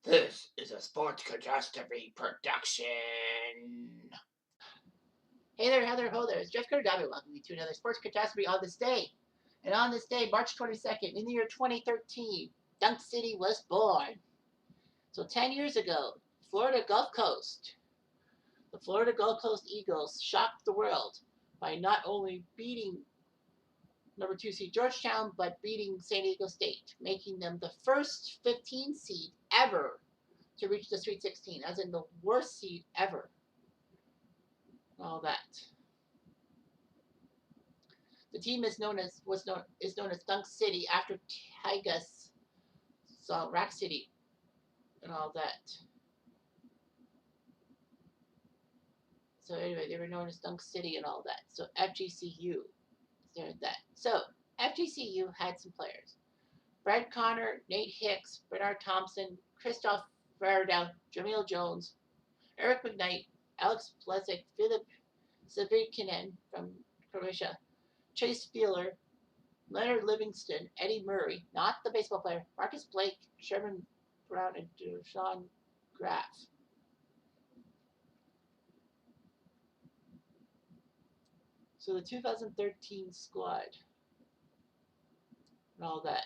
This is a Sports Catastrophe production. Hey there, Heather, ho there. It's Jeff Kurdabi welcoming you to another Sports Catastrophe on this day. And on this day, March 22nd, in the year 2013, Dunk City was born. So 10 years ago, Florida Gulf Coast, the Florida Gulf Coast Eagles shocked the world by not only beating number 2 seed Georgetown, but beating San Diego State, making them the first 15 seed ever to reach the Sweet 16, as in the worst seed ever. All that. The team is known as Dunk City after Tygas saw Rack City and all that. So anyway, they were known as Dunk City and all that. So FGCU, there's that. So FGCU had some players: Fred Connor, Nate Hicks, Bernard Thompson, Christoph Fairdown, Jamil Jones, Eric McKnight, Alex Plezik, Philip Savikinen from Croatia, Chase Feeler, Leonard Livingston, Eddie Murray, not the baseball player, Marcus Blake, Sherman Brown, and Deshaun Graff. So the 2013 squad and all that.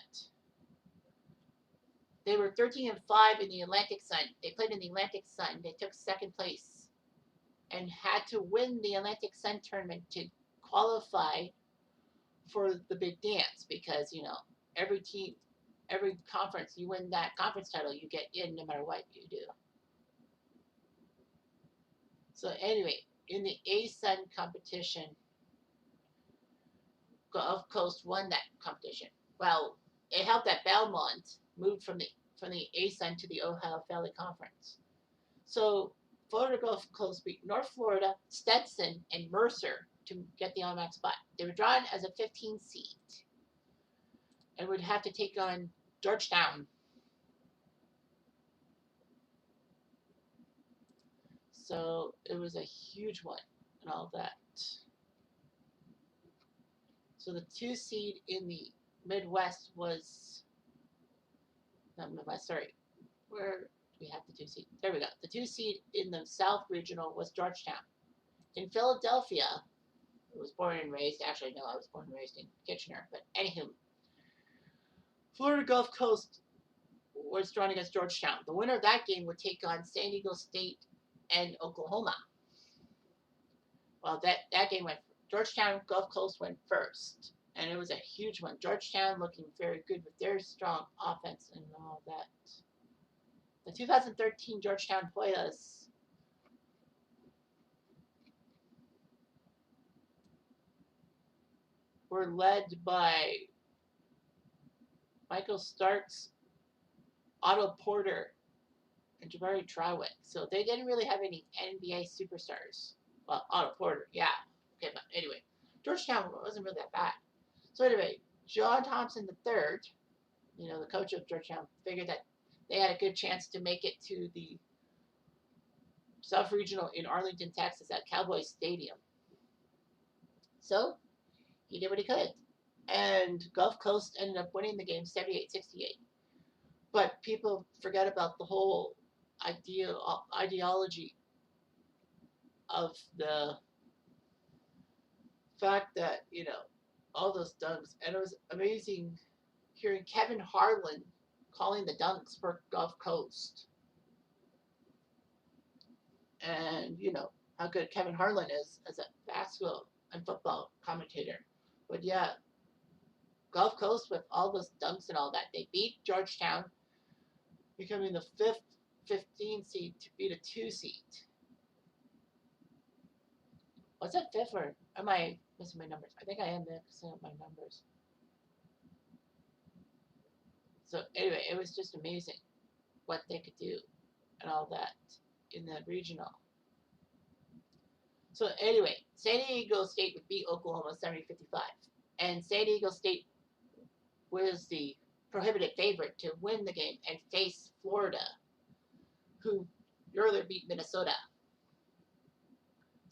They were 13-5 in the Atlantic Sun. They played in the Atlantic Sun. They took second place and had to win the Atlantic Sun tournament to qualify for the big dance, because every team, every conference, you win that conference title, you get in no matter what you do. So anyway, in the A-Sun competition, Gulf Coast won that competition. Well, it helped that Belmont moved from the A-Sun to the Ohio Valley Conference. So Florida Gulf Coast beat North Florida, Stetson, and Mercer to get the automatic spot. They were drawn as a 15 seed and would have to take on Georgetown. So it was a huge one and all that. So the 2 seed in the Midwest was, not Midwest, sorry, where do we have the 2 seed? There we go. The 2 seed in the South Regional was Georgetown. In Philadelphia, I was born and raised, actually, no, I was born and raised in Kitchener, but anywho, Florida Gulf Coast was drawn against Georgetown. The winner of that game would take on San Diego State and Oklahoma. Well, that game went, Georgetown Gulf Coast went first, and it was a huge one. Georgetown looking very good with their strong offense and all that. The 2013 Georgetown Hoyas were led by Michael Starks, Otto Porter, and Jabari Trawick. So they didn't really have any NBA superstars. Well, Otto Porter, yeah. Okay, but anyway, Georgetown wasn't really that bad. So anyway, John Thompson III, the coach of Georgetown, figured that they had a good chance to make it to the South Regional in Arlington, Texas at Cowboys Stadium. So he did what he could. And Gulf Coast ended up winning the game 78-68. But people forget about the whole ideology of the fact that, all those dunks. And it was amazing hearing Kevin Harlan calling the dunks for Gulf Coast. And, how good Kevin Harlan is as a basketball and football commentator. But yeah, Gulf Coast with all those dunks and all that, they beat Georgetown, becoming the 15 seed to beat a 2 seed. Was that 5th, or am I missing my numbers? I think I am mixing up my numbers. So anyway, it was just amazing what they could do and all that in the regional. So anyway, San Diego State would beat Oklahoma 70-55. And San Diego State was the prohibited favorite to win the game and face Florida, who earlier beat Minnesota.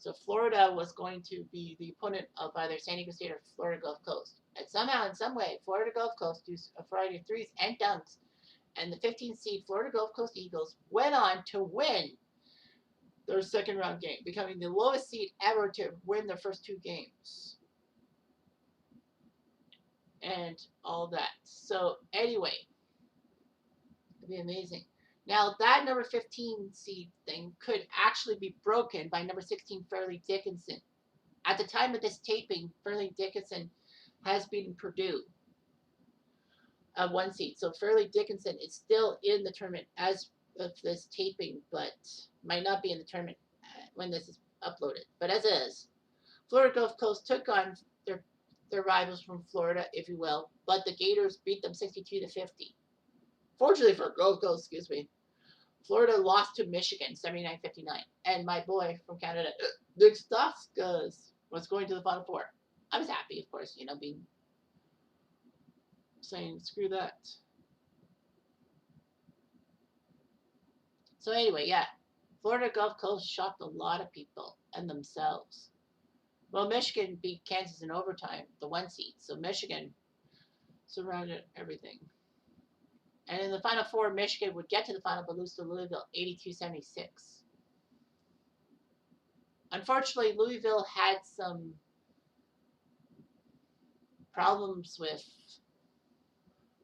So Florida was going to be the opponent of either San Diego State or Florida Gulf Coast. And somehow, in some way, Florida Gulf Coast used a variety of threes and dunks And the 15th seed Florida Gulf Coast Eagles went on to win their second round game, becoming the lowest seed ever to win their first 2 games. And all that. So anyway, it'd be amazing. Now that number 15 seed thing could actually be broken by number 16 Fairleigh Dickinson. At the time of this taping, Fairleigh Dickinson has beaten Purdue 1 seed. So Fairleigh Dickinson is still in the tournament as of this taping, but might not be in the tournament when this is uploaded. But as is, Florida Gulf Coast took on their rivals from Florida, if you will, but the Gators beat them 62-50. Fortunately for Gulf Coast, excuse me, Florida lost to Michigan 79-59, and my boy from Canada, Nick Stauskas, was going to the Final Four. I was happy, of course, being saying screw that. So anyway, yeah, Florida Gulf Coast shocked a lot of people and themselves. Well, Michigan beat Kansas in overtime, the 1 seed. So Michigan surrounded everything. And in the Final Four, Michigan would get to the final but lose to Louisville 82-76. Unfortunately, Louisville had some problems with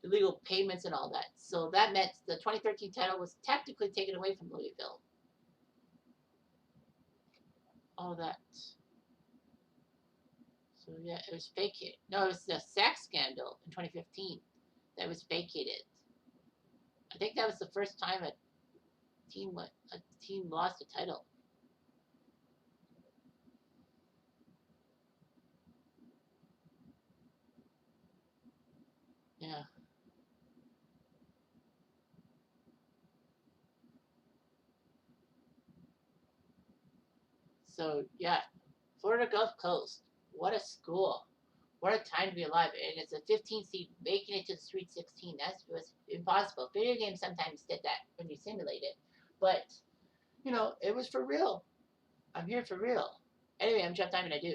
illegal payments and all that. So that meant the 2013 title was technically taken away from Louisville. All that. So yeah, it was vacated. No, it was the sex scandal in 2015 that was vacated. I think that was the first time a team lost a title. Yeah. So yeah, Florida Gulf Coast. What a school. What a time to be alive. And it's a 15 seed making it to the Sweet 16. That was impossible. Video games sometimes did that when you simulate it. But, it was for real. I'm here for real. Anyway, I'm Jeff Diamond. I do.